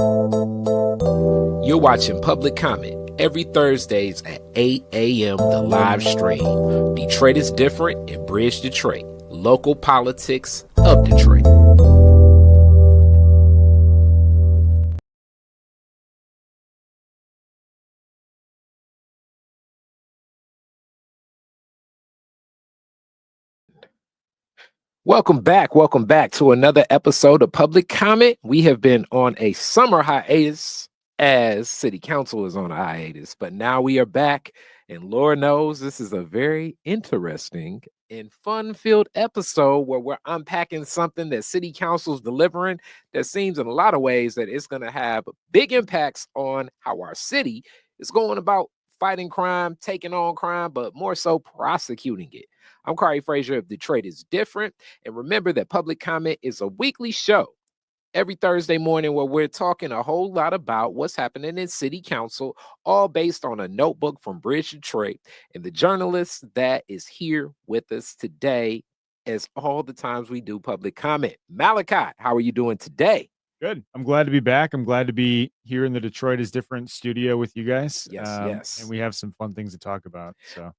You're watching Public Comment every Thursdays at 8 a.m. the live stream. Detroit is different and Bridge Detroit. Local politics of Detroit. Welcome back to another episode of Public Comment. We have been on a summer hiatus as City Council is on a hiatus, but now we are back, and Lord knows this is a very interesting and fun-filled episode where we're unpacking something that City Council's delivering that seems in a lot of ways that it's going to have big impacts on how our city is going about fighting crime, taking on crime, but more so prosecuting it. I'm Kari Frazier of Detroit is Different. And remember that Public Comment is a weekly show every Thursday morning where we're talking a whole lot about what's happening in City Council, all based on a notebook from Bridge Detroit. And the journalist that is here with us today, as all the times we do Public Comment. Malachi, how are you doing today? Good. I'm glad to be back. I'm glad to be here in the Detroit is Different studio with you guys. Yes. And we have some fun things to talk about. So,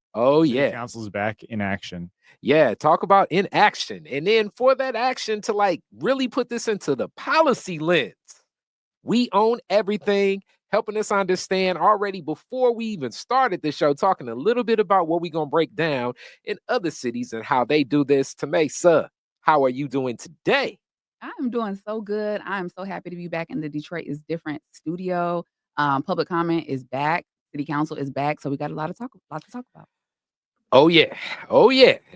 City Council's back in action. Yeah, talk about in action. And then for that action to like really put this into the policy lens, we own everything, helping us understand already before we even started the show, talking a little bit about what we're going to break down in other cities and how they do this. Tamesa, how are you doing today? I'm doing so good. I'm so happy to be back in the Detroit is Different studio. Public Comment is back. City Council is back. So we got a lot to talk about. Oh yeah.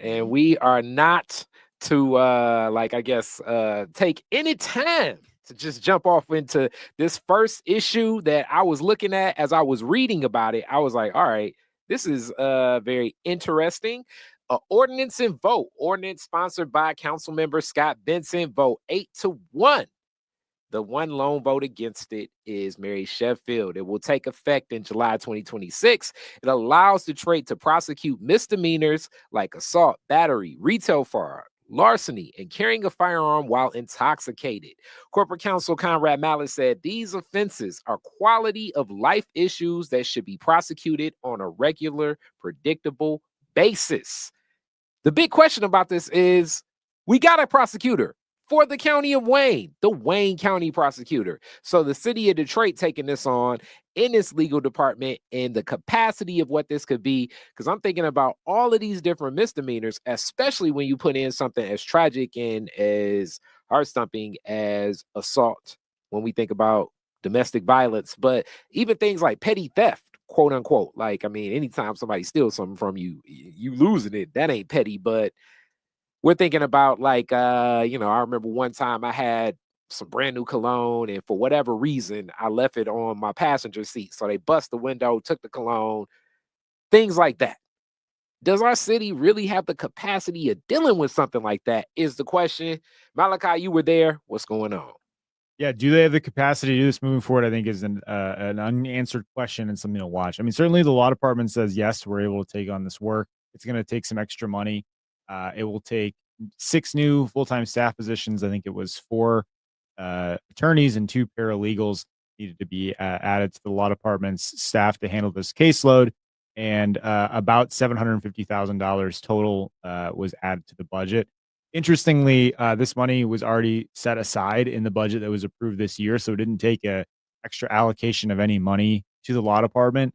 And we are not to take any time to just jump off into this first issue that I was looking at as I was reading about it. I was like, all right, this is very interesting. Ordinance and vote. Ordinance sponsored by Council Member Scott Benson. Vote 8-1. The one lone vote against it is Mary Sheffield. It will take effect in July 2026. It allows Detroit to prosecute misdemeanors like assault, battery, retail fraud, larceny, and carrying a firearm while intoxicated. Corporate Counsel Conrad Mallett said these offenses are quality of life issues that should be prosecuted on a regular, predictable basis. The big question about this is we got a prosecutor for the county of Wayne, the Wayne County prosecutor. So the city of Detroit taking this on in its legal department and the capacity of what this could be, because I'm thinking about all of these different misdemeanors, especially when you put in something as tragic and as heart-stomping as assault, when we think about domestic violence, but even things like petty theft, quote unquote. Like, I mean, anytime somebody steals something from you, you losing it, that ain't petty. But we're thinking about like, I remember one time I had some brand new cologne, and for whatever reason, I left it on my passenger seat. So they bust the window, took the cologne, things like that. Does our city really have the capacity of dealing with something like that? Is the question. Malachi, you were there. What's going on? Yeah, do they have the capacity to do this moving forward? I think is an unanswered question and something to watch. I mean, certainly the law department says, yes, we're able to take on this work. It's going to take some extra money. It will take 6 new full-time staff positions. I think it was 4 attorneys and 2 paralegals needed to be added to the law department's staff to handle this caseload. And about $750,000 total was added to the budget. Interestingly, this money was already set aside in the budget that was approved this year, so it didn't take a extra allocation of any money to the law department.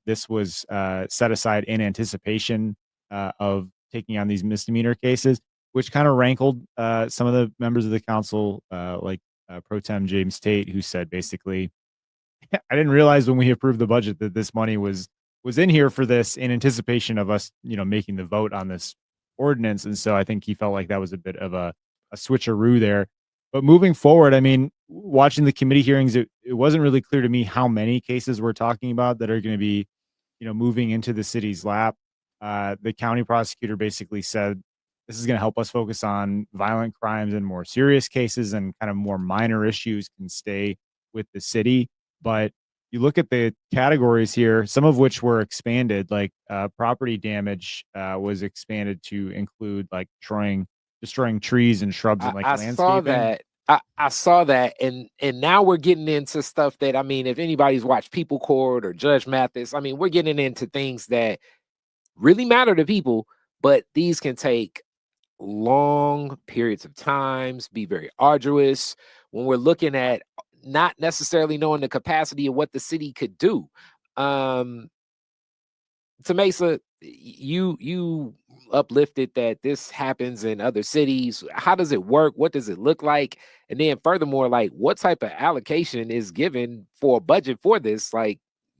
This was set aside in anticipation of taking on these misdemeanor cases, which kind of rankled some of the members of the council, like Pro Tem James Tate, who said basically, I didn't realize when we approved the budget that this money was in here for this in anticipation of us, making the vote on this ordinance. And so I think he felt like that was a bit of a switcheroo there. But moving forward, I mean, watching the committee hearings, it wasn't really clear to me how many cases we're talking about that are going to be, moving into the city's lap. The county prosecutor basically said this is going to help us focus on violent crimes and more serious cases, and kind of more minor issues can stay with the city. But you look at the categories here, some of which were expanded, like property damage was expanded to include like destroying trees and shrubs and like landscaping. I saw that, and now we're getting into stuff that, I mean, if anybody's watched People Court or Judge Mathis, I mean, we're getting into things that really matter to people, but these can take long periods of times, be very arduous when we're looking at not necessarily knowing the capacity of what the city could do. To Mesa, you uplifted that this happens in other cities. How does it work? What does it look like? And then furthermore, like, what type of allocation is given for a budget for this? Like,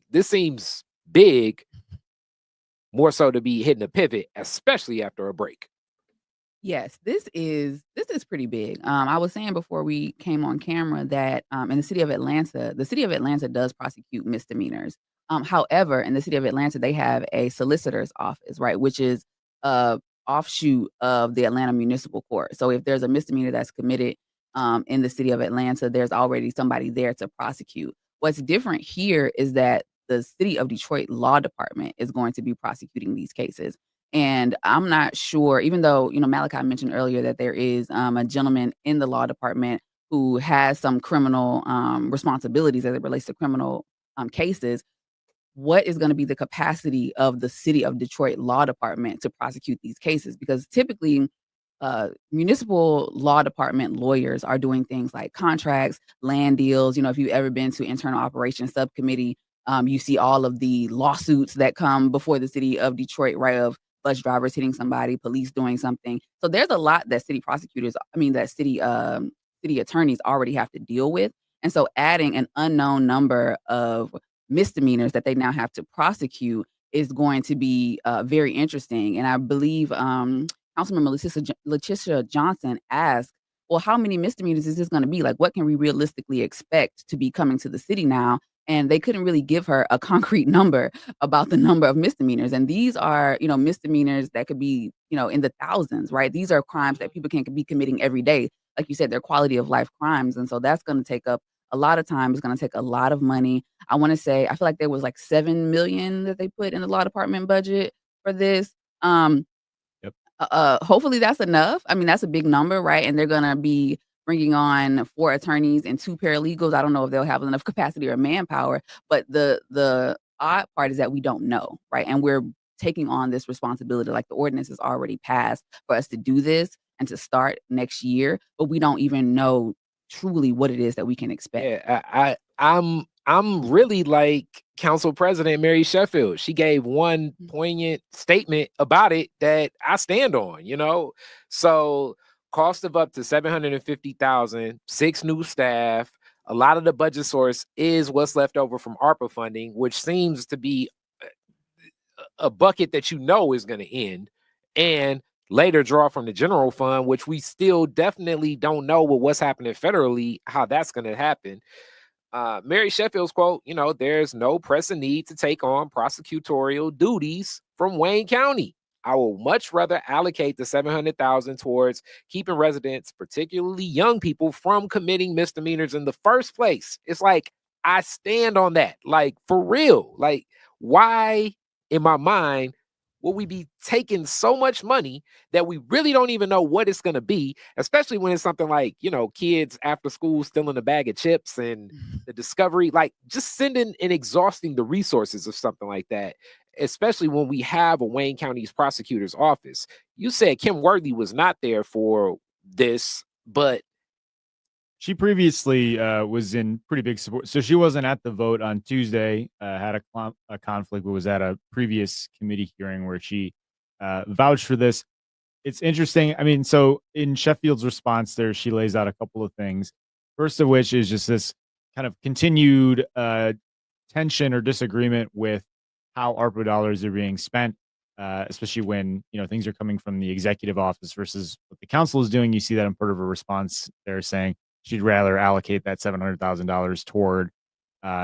this seems big, more so to be hitting a pivot, especially after a break. Yes, this is pretty big. I was saying before we came on camera that in the city of Atlanta does prosecute misdemeanors. However, in the city of Atlanta, they have a solicitor's office, right, which is a offshoot of the Atlanta Municipal Court. So if there's a misdemeanor that's committed in the city of Atlanta, there's already somebody there to prosecute. What's different here is that the city of Detroit Law Department is going to be prosecuting these cases. And I'm not sure, even though, Malachi mentioned earlier that there is a gentleman in the law department who has some criminal responsibilities as it relates to criminal cases. What is going to be the capacity of the city of Detroit Law Department to prosecute these cases? Because typically, municipal law department lawyers are doing things like contracts, land deals. If you've ever been to internal operations subcommittee, you see all of the lawsuits that come before the city of Detroit, right? Of bus drivers hitting somebody, police doing something. So there's a lot that city attorneys already have to deal with. And so adding an unknown number of misdemeanors that they now have to prosecute is going to be very interesting. And I believe Councilmember Letitia Johnson asked, well, how many misdemeanors is this going to be? Like, what can we realistically expect to be coming to the city now? And they couldn't really give her a concrete number about the number of misdemeanors. And these are, misdemeanors that could be, in the thousands, right? These are crimes that people can be committing every day. Like you said, they're quality of life crimes. And so that's going to take up a lot of time. It's going to take a lot of money. I want to say, I feel like there was like 7 million that they put in the law department budget for this. Yep. Hopefully that's enough. I mean, that's a big number, right? And they're gonna be bringing on 4 attorneys and 2 paralegals. I don't know if they'll have enough capacity or manpower, but the odd part is that we don't know, right? And we're taking on this responsibility. Like, the ordinance is already passed for us to do this and to start next year, but we don't even know truly what it is that we can expect. Yeah, I'm really like Council President Mary Sheffield. She gave one poignant statement about it that I stand on, So cost of up to 750,000, 6 new staff. A lot of the budget source is what's left over from ARPA funding, which seems to be a bucket that is going to end, and later draw from the general fund, which we still definitely don't know with what's happening federally, how that's going to happen. Mary Sheffield's quote, there's no pressing need to take on prosecutorial duties from Wayne County. I will much rather allocate the 700,000 towards keeping residents, particularly young people, from committing misdemeanors in the first place. It's like, I stand on that, like, for real. Like, why in my mind will we be taking so much money that we really don't even know what it's going to be, especially when it's something like, kids after school stealing a bag of chips and the discovery, like, just sending and exhausting the resources of something like that, especially when we have a Wayne County's prosecutor's office. You said Kim Worthy was not there for this, but she previously was in pretty big support. So she wasn't at the vote on Tuesday, had a conflict, but was at a previous committee hearing where she vouched for this. It's interesting. I mean, so in Sheffield's response there, she lays out a couple of things. First of which is just this kind of continued tension or disagreement with how ARPA dollars are being spent, especially when, things are coming from the executive office versus what the council is doing. You see that in part of a response there saying she'd rather allocate that $700,000 toward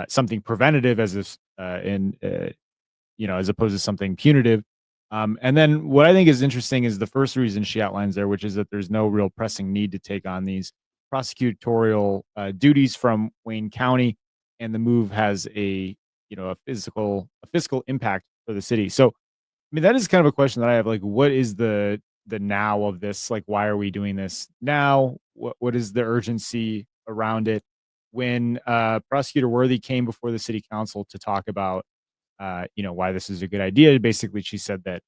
something preventative as opposed to something punitive. And then what I think is interesting is the first reason she outlines there, which is that there's no real pressing need to take on these prosecutorial duties from Wayne County, and the move has a fiscal impact for the city. So, I mean, that is kind of a question that I have. Like, what is the now of this? Like, why are we doing this now? what is the urgency around it? When Prosecutor Worthy came before the city council to talk about, why this is a good idea, basically she said that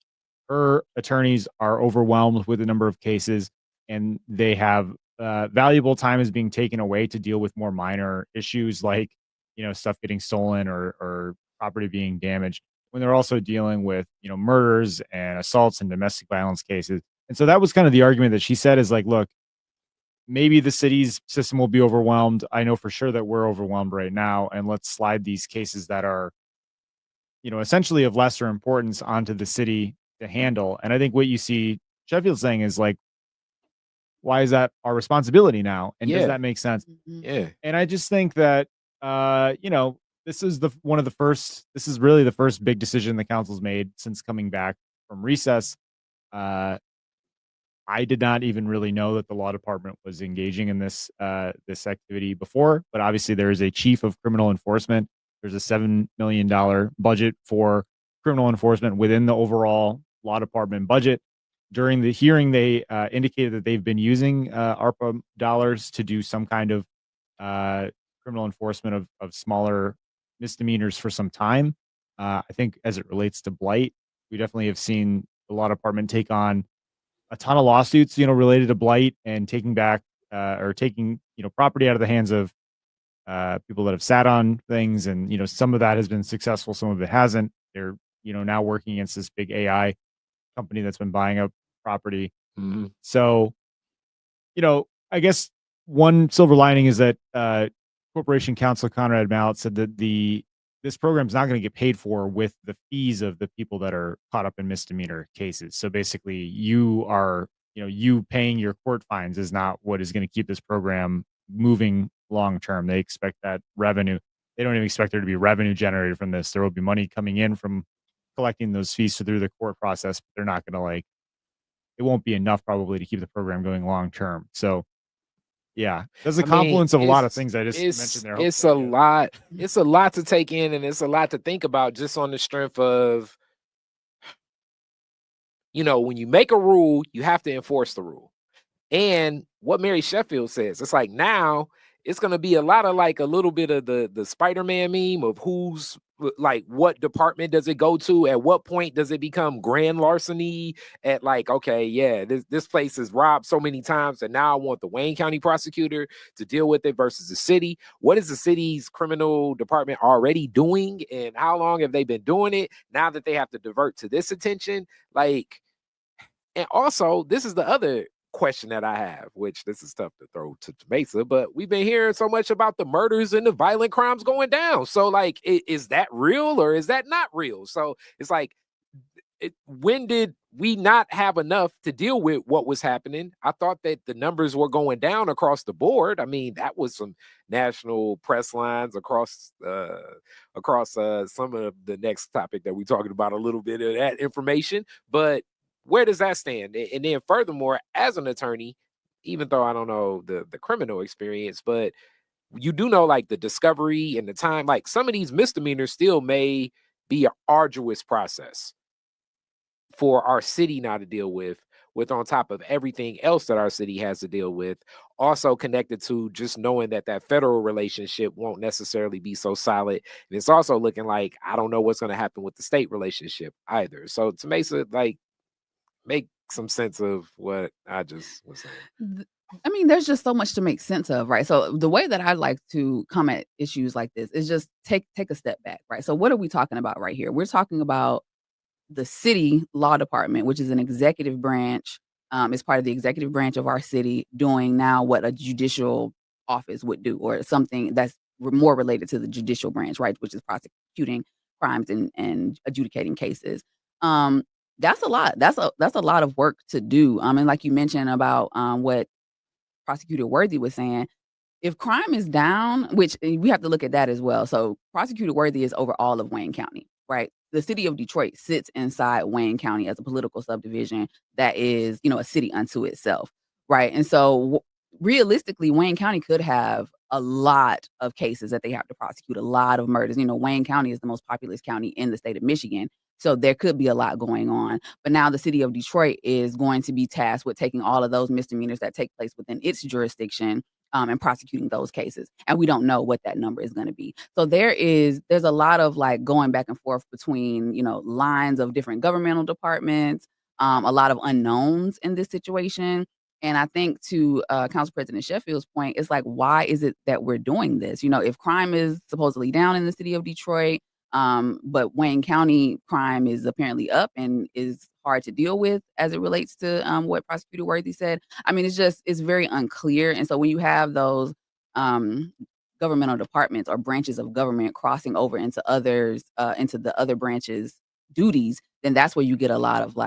her attorneys are overwhelmed with the number of cases, and they have valuable time is being taken away to deal with more minor issues like, stuff getting stolen or property being damaged, when they're also dealing with, murders and assaults and domestic violence cases. And so that was kind of the argument that she said is like, look, maybe the city's system will be overwhelmed. I know for sure that we're overwhelmed right now, and let's slide these cases that are, essentially of lesser importance onto the city to handle. And I think what you see Sheffield saying is like, why is that our responsibility now? And does Yeah. that make sense? Mhm. Yeah. And I just think that, this is this is really the first big decision the council's made since coming back from recess. I did not even really know that the law department was engaging in this activity before, but obviously there is a chief of criminal enforcement. There's a $7 million budget for criminal enforcement within the overall law department budget. During the hearing, they indicated that they've been using ARPA dollars to do some kind of criminal enforcement of smaller misdemeanors for some time. I think as it relates to blight, we definitely have seen the law department take on a ton of lawsuits, related to blight and taking back or taking, property out of the hands of people that have sat on things. And, some of that has been successful. Some of it hasn't. They're, now working against this big AI company that's been buying up property. Mm-hmm. So, I guess one silver lining is that Corporation Counsel Conrad Mallett said that this program is not going to get paid for with the fees of the people that are caught up in misdemeanor cases. So basically, you paying your court fines is not what is going to keep this program moving long term. They expect that revenue. They don't even expect there to be revenue generated from this. There will be money coming in from collecting those fees through the court process, but they're not going to it won't be enough probably to keep the program going long term. So yeah, there's a confluence of a lot of things I just mentioned there. It's a lot. It's a lot to take in, and it's a lot to think about just on the strength of, when you make a rule, you have to enforce the rule. And what Mary Sheffield says, it's like now it's going to be a lot of a little bit of the Spider-Man meme of who's what department does it go to? At what point does it become grand larceny? At okay, yeah, this place is robbed so many times, and now I want the Wayne County prosecutor to deal with it versus the city. What is the city's criminal department already doing, and how long have they been doing it? Now that they have to divert to this attention, and also this is the other question that I have, which this is tough to throw to Mesa, but we've been hearing so much about the murders and the violent crimes going down. So is that real or is that not real? So it's when did we not have enough to deal with what was happening? I thought that the numbers were going down across the board. I mean, that was some national press lines across some of the next topic that we're talking about, a little bit of that information, but where does that stand? And then furthermore, as an attorney, even though I don't know the criminal experience, but you do know the discovery and the time, some of these misdemeanors still may be an arduous process for our city now to deal with on top of everything else that our city has to deal with, also connected to just knowing that federal relationship won't necessarily be so solid. And it's also looking like I don't know what's going to happen with the state relationship either. So to Mesa, make some sense of what I just was saying. I mean, there's just so much to make sense of, right? So the way that I like to come at issues like this is just take a step back, right? So what are we talking about right here? We're talking about the city law department, which is an executive branch, is part of the executive branch of our city, doing now what a judicial office would do, or something that's more related to the judicial branch, right? Which is prosecuting crimes and adjudicating cases. That's a lot. That's a lot of work to do. And like you mentioned about what Prosecutor Worthy was saying, if crime is down, which we have to look at that as well. So Prosecutor Worthy is over all of Wayne County, right? The city of Detroit sits inside Wayne County as a political subdivision that is, a city unto itself, right? And so realistically, Wayne County could have a lot of cases that they have to prosecute, a lot of murders. Wayne County is the most populous county in the state of Michigan. So there could be a lot going on. But now the city of Detroit is going to be tasked with taking all of those misdemeanors that take place within its jurisdiction, and prosecuting those cases. And we don't know what that number is going to be. So there's a lot of like going back and forth between, lines of different governmental departments, a lot of unknowns in this situation. And I think to Council President Sheffield's point, it's like, why is it that we're doing this? If crime is supposedly down in the city of Detroit, but Wayne County crime is apparently up and is hard to deal with as it relates to what Prosecutor Worthy said. I mean, it's very unclear. And so when you have those governmental departments or branches of government crossing over into into the other branches' duties, then that's where you get a lot of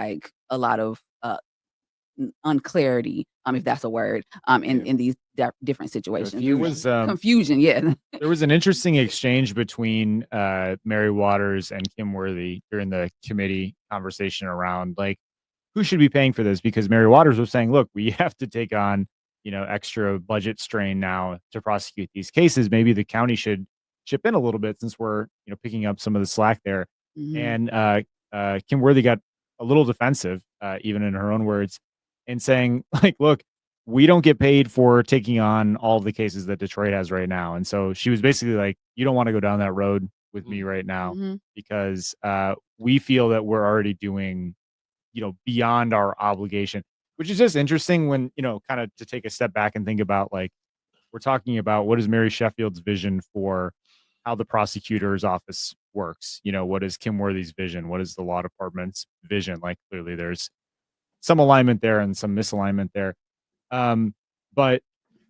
unclarity, if that's a word, in these different situations. There was confusion, yeah. There was an interesting exchange between Mary Waters and Kim Worthy during the committee conversation around like who should be paying for this, because Mary Waters was saying, look, we have to take on extra budget strain now to prosecute these cases. Maybe the county should chip in a little bit since we're picking up some of the slack there. Mhm. And Kim Worthy got a little defensive, even in her own words, and saying like, look, we don't get paid for taking on all the cases that Detroit has right now. And so she was basically like, you don't want to go down that road with me right now, Mhm. because we feel that we're already doing, beyond our obligation, which is just interesting when, kind of to take a step back and think about like, we're talking about what is Mary Sheffield's vision for how the prosecutor's office works. What is Kim Worthy's vision? What is the law department's vision? Like, clearly there's some alignment there and some misalignment there. But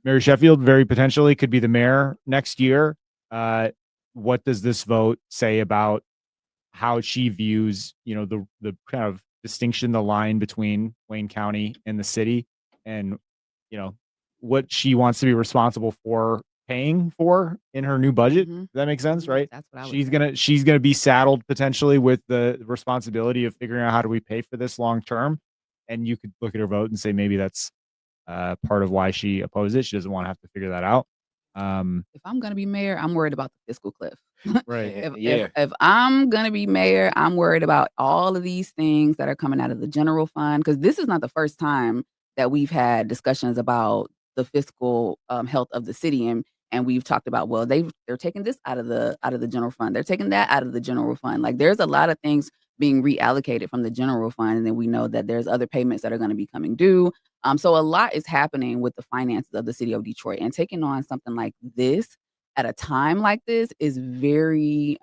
Mary Sheffield very potentially could be the mayor next year. What does this vote say about how she views, the kind of distinction, the line between Wayne County and the city, and what she wants to be responsible for paying for in her new budget? Mhm. Does that make sense, right? That's what I She's would say. she's gonna be saddled potentially with the responsibility of figuring out how do we pay for this long term. And you could look at her vote and say maybe that's part of why she opposed it. She doesn't want to have to figure that out. If I'm gonna be mayor, I'm worried about the fiscal cliff. Right. If I'm gonna be mayor, I'm worried about all of these things that are coming out of the general fund, because this is not the first time that we've had discussions about the fiscal health of the city, and we've talked about, well, they're taking this out of the general fund, they're taking that out of the general fund. Like there's a lot of things being reallocated from the general fund, and then we know that there's other payments that are going to be coming due. So a lot is happening with the finances of the city of Detroit, and taking on something like this at a time like this is very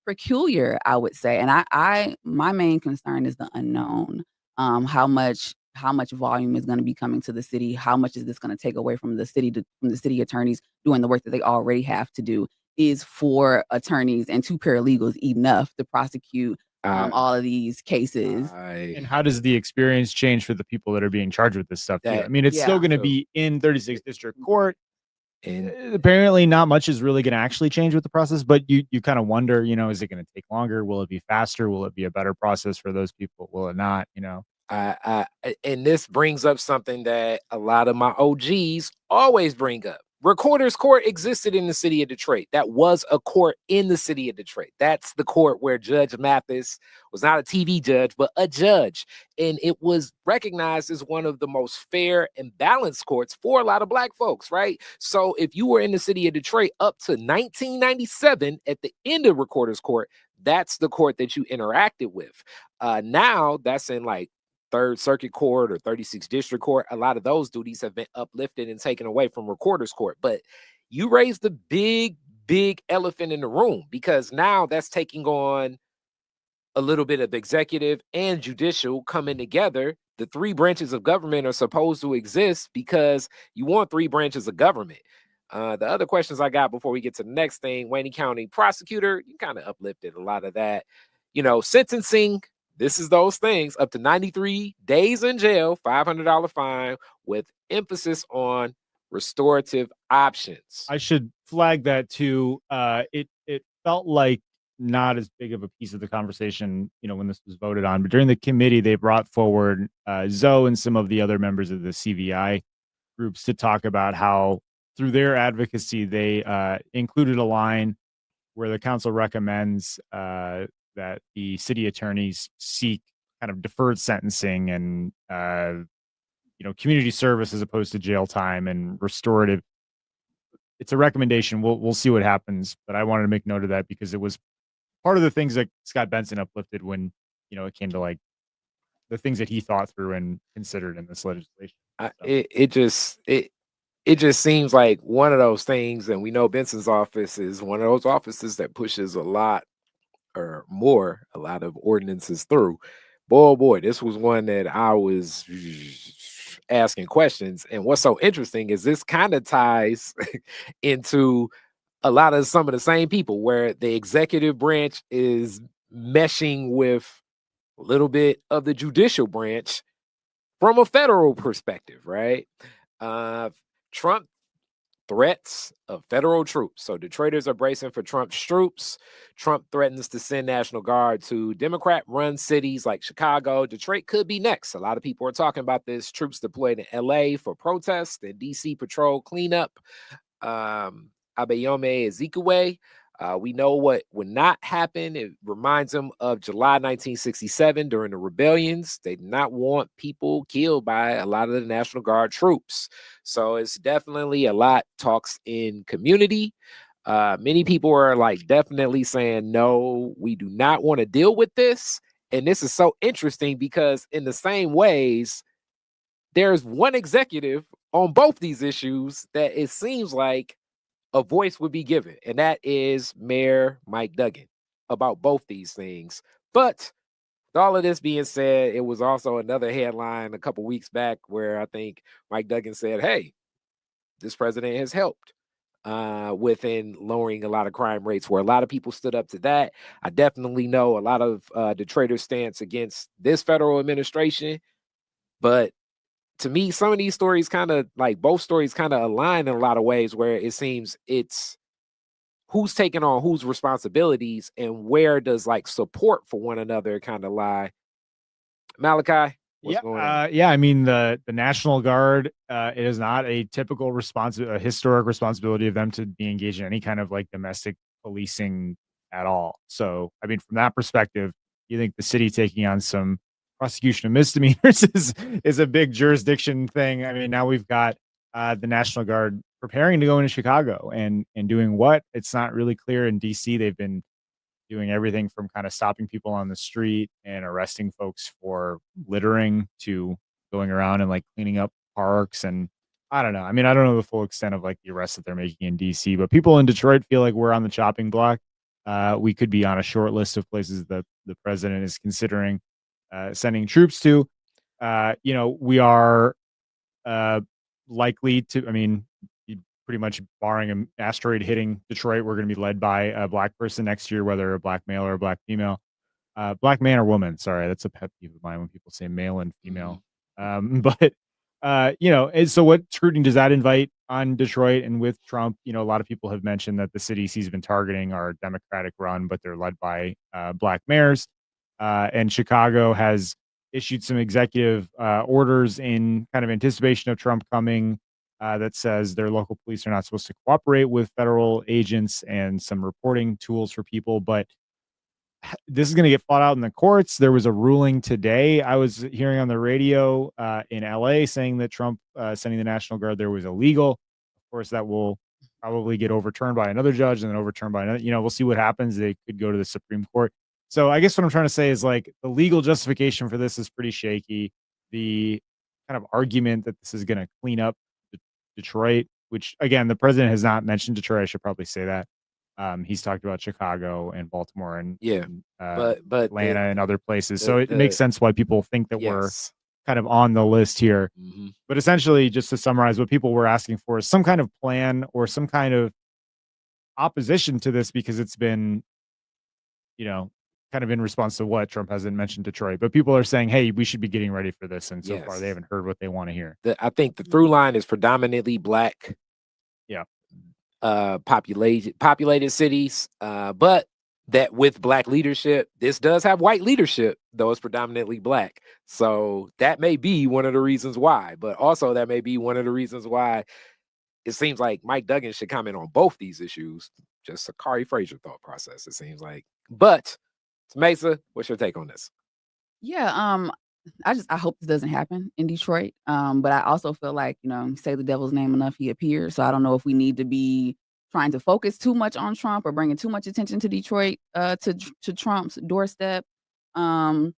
peculiar, I would say. And my main concern is the unknown. How much volume is going to be coming to the city? How much is this going to take away from the city attorneys doing the work that they already have to do? Is 4 attorneys and 2 paralegals enough to prosecute all of these cases? And how does the experience change for the people that are being charged with this stuff too? That- I mean, it's still Yeah. going to be in 36th District Court. And Apparently not much is really going to actually change with the process, but you kind of wonder, is it going to take longer? Will it be faster? Will it be a better process for those people? Will it not? and this brings up something that a lot of my OGs always bring up. Recorder's Court existed in the city of Detroit. That was a court in the city of Detroit. That's the court where Judge Mathis was not a TV judge, but a judge. And it was recognized as one of the most fair and balanced courts for a lot of Black folks, right? So if you were in the city of Detroit up to 1997, at the end of Recorder's Court, that's the court that you interacted with. Now that's in like Third Circuit Court or 36th District Court. A lot of those duties have been uplifted and taken away from Recorder's Court. But you raised the big elephant in the room, because now that's taking on a little bit of executive and judicial coming together. The 3 branches of government are supposed to exist because you want 3 branches of government. The other questions I got before we get to the next thing, Wayne County prosecutor, you kind of uplifted a lot of that. Sentencing, this is those things, up to 93 days in jail, $500 fine, with emphasis on restorative options. I should flag that too. It felt like not as big of a piece of the conversation, when this was voted on, but during the committee, they brought forward Zoe and some of the other members of the CVI groups to talk about how through their advocacy, they included a line where the council recommends that that the city attorneys seek kind of deferred sentencing and community service as opposed to jail time and restorative. It's a recommendation. We'll see what happens, but I wanted to make note of that because it was part of the things that Scott Benson uplifted when it came to like the things that he thought through and considered in this legislation. It just seems like one of those things, and we know Benson's office is one of those offices that pushes a lot of ordinances through. Boy, this was one that I was asking questions. And what's so interesting is this kind of ties into some of the same people where the executive branch is meshing with a little bit of the judicial branch from a federal perspective, right? Trump threats of federal troops. So Detroiters are bracing for Trump's troops. Trump threatens to send National Guard to Democrat-run cities like Chicago. Detroit could be next. A lot of people are talking about this. Troops deployed in LA for protests and DC patrol cleanup. Abayome Ezekwe. We know what would not happen. It reminds them of July 1967 during the rebellions. They did not want people killed by a lot of the National Guard troops. So it's definitely a lot talks in community. Many people are like definitely saying, no, we do not want to deal with this. And this is so interesting because in the same ways, there's one executive on both these issues that it seems like a voice would be given, and that is Mayor Mike Duggan about both these things. But with all of this being said, it was also another headline a couple weeks back where I think Mike Duggan said, hey, this president has helped within lowering a lot of crime rates, where a lot of people stood up to that. I definitely know a lot of Detroiters stance against this federal administration, but to me, some of these stories both stories kind of align in a lot of ways where it seems it's who's taking on whose responsibilities and where does like support for one another kind of lie. Malachi, what's going on? I mean, the National Guard, it is not a typical a historic responsibility of them to be engaged in any kind of like domestic policing at all. So, I mean, from that perspective, you think the city taking on some prosecution of misdemeanors is a big jurisdiction thing. I mean, now we've got the National Guard preparing to go into Chicago and doing what? It's not really clear. In DC, they've been doing everything from kind of stopping people on the street and arresting folks for littering to going around and like cleaning up parks. And I don't know. I mean, I don't know the full extent of like the arrests that they're making in DC, but people in Detroit feel like we're on the chopping block. We could be on a short list of places that the president is considering sending troops to. We are likely to, I mean, pretty much barring an asteroid hitting Detroit, we're going to be led by a black person next year, whether a black male or a black female. Black man or woman. Sorry, that's a pet peeve of mine when people say male and female. But so what scrutiny does that invite on Detroit? And with Trump, a lot of people have mentioned that the cities he's been targeting are Democratic run, but they're led by black mayors. And Chicago has issued some executive orders in kind of anticipation of Trump coming that says their local police are not supposed to cooperate with federal agents and some reporting tools for people. But this is going to get fought out in the courts. There was a ruling today I was hearing on the radio in LA saying that Trump sending the National Guard there was illegal. Of course, that will probably get overturned by another judge and then overturned by another. We'll see what happens. They could go to the Supreme Court. So I guess what I'm trying to say is like the legal justification for this is pretty shaky. The kind of argument that this is going to clean up Detroit, which again, the president has not mentioned Detroit. I should probably say that. He's talked about Chicago and Baltimore and but Atlanta and other places. So it makes sense why people think that we're kind of on the list here. Mm-hmm. But essentially, just to summarize, what people were asking for is some kind of plan or some kind of opposition to this, because it's been, kind of in response to what Trump hasn't mentioned Detroit. But people are saying, hey, we should be getting ready for this. And so far, they haven't heard what they want to hear. I think the through line is predominantly black. Populated cities, but that with black leadership, this does have white leadership, though it's predominantly black. So that may be one of the reasons why, but also that may be one of the reasons why it seems like Mike Duggan should comment on both these issues. Just a Kari Frazier thought process, it seems like. But Mesa, what's your take on this? Yeah, I hope this doesn't happen in Detroit. But I also feel like, say the devil's name enough, he appears. So I don't know if we need to be trying to focus too much on Trump or bringing too much attention to Detroit, to Trump's doorstep. Um,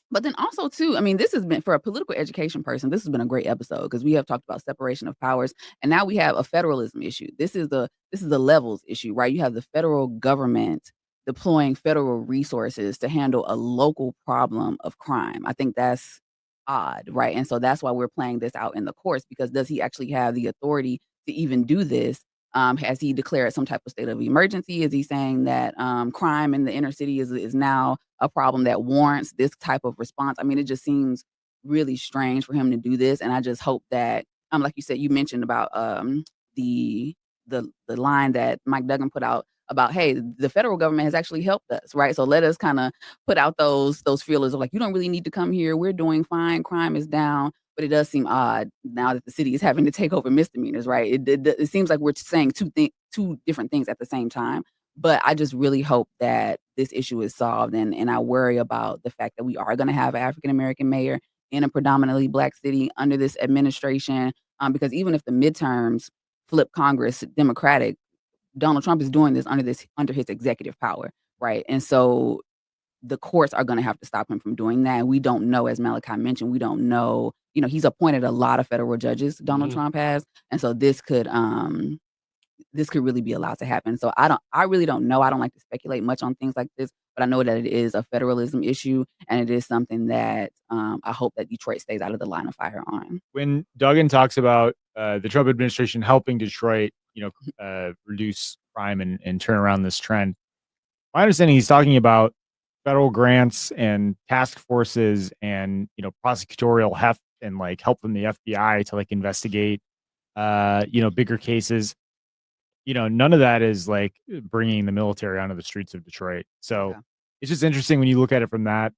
but then also too, I mean, this has been, for a political education person, this has been a great episode because we have talked about separation of powers, and now we have a federalism issue. This is the levels issue, right? You have the federal government deploying federal resources to handle a local problem of crime. I think that's odd, right? And so that's why we're playing this out in the courts, because does he actually have the authority to even do this? Has he declared some type of state of emergency? Is he saying that crime in the inner city is now a problem that warrants this type of response? I mean, it just seems really strange for him to do this, and I just hope that, like you said, you mentioned about the the line that Mike Duggan put out about, hey, the federal government has actually helped us, right? So let us kind of put out those feelers of like, you don't really need to come here. We're doing fine. Crime is down. But it does seem odd now that the city is having to take over misdemeanors, right? It seems like we're saying two different things at the same time. But I just really hope that this issue is solved, and I worry about the fact that we are going to have an African American mayor in a predominantly Black city under this administration. Because even if the midterms flip Congress Democratic, Donald Trump is doing this under his executive power, right? And so the courts are going to have to stop him from doing that. We don't know, as Malachi mentioned, we don't know. He's appointed a lot of federal judges, Donald Trump has, and so this could really be allowed to happen. So I really don't know. I don't like to speculate much on things like this, but I know that it is a federalism issue, and it is something that I hope that Detroit stays out of the line of fire on. When Duggan talks about the Trump administration helping Detroit, reduce crime and turn around this trend, my understanding he's talking about federal grants and task forces and prosecutorial heft and like help from the FBI to like investigate bigger cases. None of that is like bringing the military onto the streets of Detroit. So Yeah. it's just interesting when you look at it from that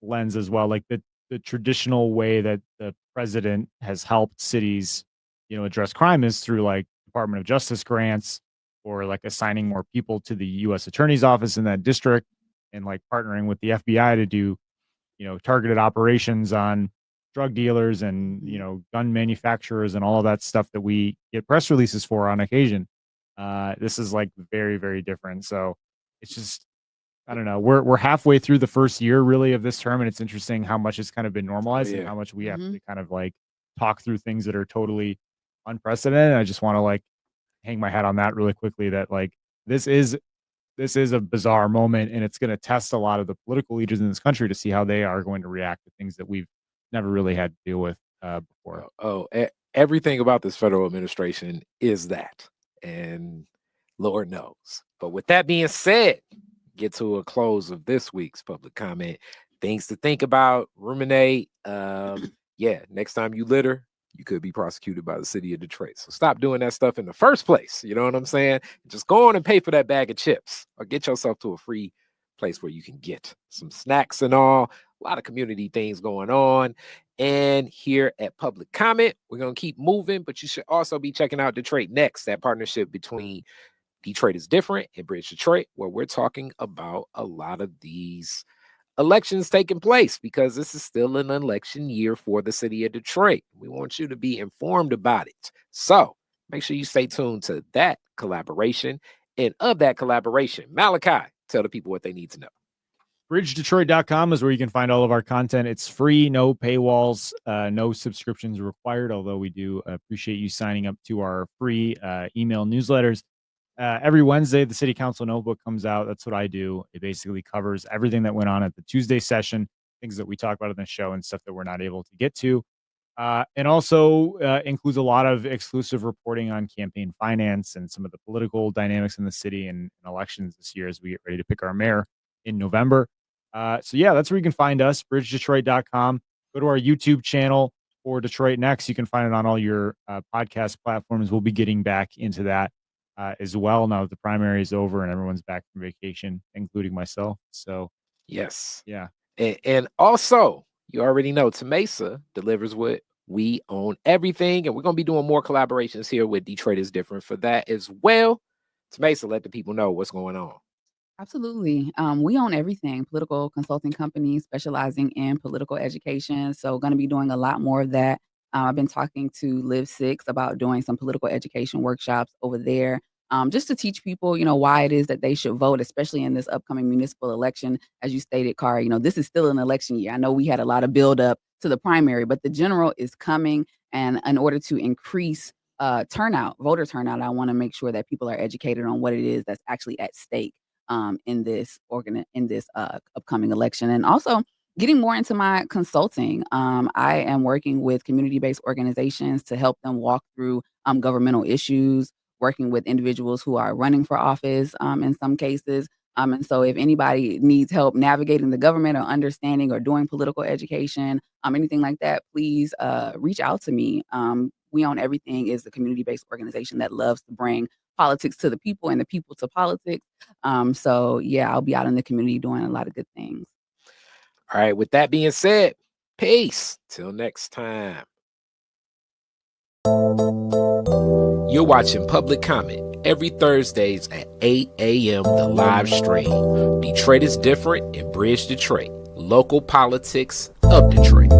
lens as well. Like the traditional way that the president has helped cities, address crime is through like Department of Justice grants or like assigning more people to the U.S. Attorney's office in that district and like partnering with the FBI to do, targeted operations on drug dealers and, gun manufacturers and all of that stuff that we get press releases for on occasion. This is like very, very different. So it's just, I don't know. We're halfway through the first year really of this term, and it's interesting how much it's kind of been normalized and how much we have to kind of like talk through things that are totally unprecedented. I just want to like hang my hat on that really quickly that like this is a bizarre moment, and it's going to test a lot of the political leaders in this country to see how they are going to react to things that we've never really had to deal with before. Everything about this federal administration is that, and Lord knows. But with that being said, get to a close of this week's public comment. Things to think about, ruminate. Next time you litter, you could be prosecuted by the city of Detroit. So stop doing that stuff in the first place. You know what I'm saying? Just go on and pay for that bag of chips or get yourself to a free place where you can get some snacks and all. A lot of community things going on. And here at Public Comment, we're going to keep moving, but you should also be checking out Detroit Next, that partnership between Detroit is Different and BridgeDetroit, where we're talking about a lot of these elections taking place, because this is still an election year for the city of Detroit. We want you to be informed about it. So make sure you stay tuned to that collaboration. And of that collaboration, Malachi, tell the people what they need to know. BridgeDetroit.com is where you can find all of our content. It's free, no paywalls, no subscriptions required, although we do appreciate you signing up to our free email newsletters. Every Wednesday, the City Council Notebook comes out. That's what I do. It basically covers everything that went on at the Tuesday session, things that we talk about in the show and stuff that we're not able to get to. And also includes a lot of exclusive reporting on campaign finance and some of the political dynamics in the city and elections this year as we get ready to pick our mayor in November. That's where you can find us, BridgeDetroit.com. Go to our YouTube channel for Detroit Next. You can find it on all your podcast platforms. We'll be getting back into that as well now that the primary is over and everyone's back from vacation, including myself. So, yes. Yeah. And also, you already know, Mesa delivers what we own everything. And we're going to be doing more collaborations here with Detroit is Different for that as well. Mesa, let the people know what's going on. Absolutely. We own everything, political consulting company specializing in political education. So going to be doing a lot more of that. I've been talking to Live Six about doing some political education workshops over there, just to teach people, why it is that they should vote, especially in this upcoming municipal election. As you stated, Kara, this is still an election year. I know we had a lot of buildup to the primary, but the general is coming. And in order to increase voter turnout, I want to make sure that people are educated on what it is that's actually at stake in this upcoming election, and also getting more into my consulting. I am working with community-based organizations to help them walk through governmental issues, working with individuals who are running for office in some cases. And so if anybody needs help navigating the government or understanding or doing political education, anything like that, please reach out to me. We Own Everything is a community-based organization that loves to bring politics to the people and the people to politics. So yeah, I'll be out in the community doing a lot of good things. All right. With that being said, peace. Till next time. You're watching Public Comment every Thursdays at 8 a.m. The live stream. Detroit is different and Bridge Detroit. Local politics of Detroit.